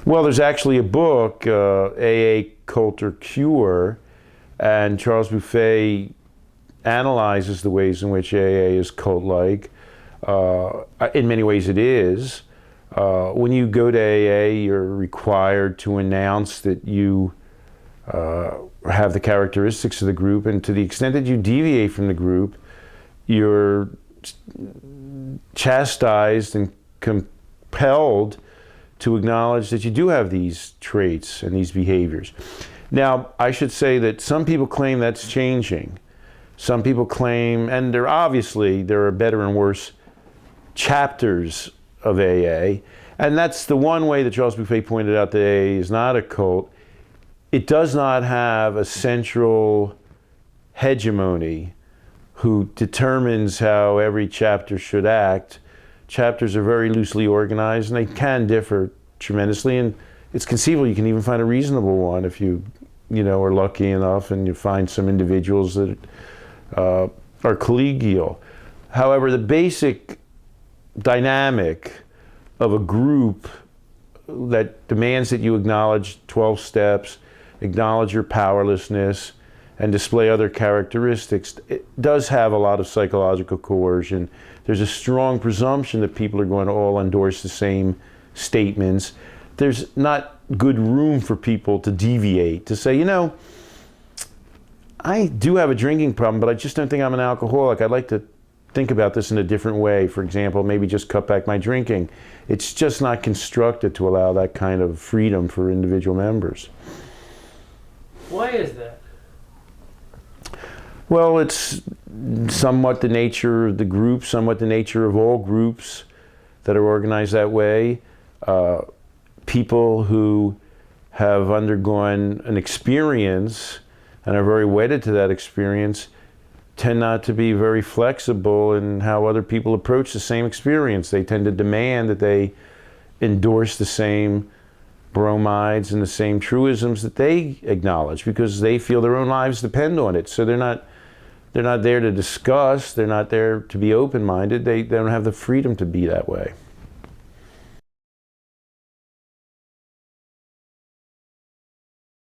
Well, there's actually a book, AA Cult or Cure, and Charles Buffet analyzes the ways in which AA is cult-like. In many ways it is. When you go to AA, you're required to announce that you have the characteristics of the group, and to the extent that you deviate from the group, you're chastised and compelled to acknowledge that you do have these traits and these behaviors. Now, I should say that some people claim that's changing. Some people claim, and there are better and worse chapters of AA, and that's the one way that Charles Buffet pointed out that AA is not a cult. It does not have a central hegemony who determines how every chapter should act. Chapters are very loosely organized, and they can differ tremendously, and it's conceivable you can even find a reasonable one if you are lucky enough and you find some individuals that are collegial. However, the basic dynamic of a group that demands that you acknowledge 12 steps, acknowledge your powerlessness, and display other characteristics, it does have a lot of psychological coercion. There's a strong presumption that people are going to all endorse the same statements. There's not good room for people to deviate, to say, I do have a drinking problem, but I just don't think I'm an alcoholic. I'd like to think about this in a different way. For example, maybe just cut back my drinking. It's just not constructed to allow that kind of freedom for individual members. Why is that? Well, it's somewhat the nature of the group, somewhat the nature of all groups that are organized that way. People who have undergone an experience and are very wedded to that experience tend not to be very flexible in how other people approach the same experience. They tend to demand that they endorse the same bromides and the same truisms that they acknowledge because they feel their own lives depend on it. So they're not there to discuss, they're not there to be open-minded, they don't have the freedom to be that way.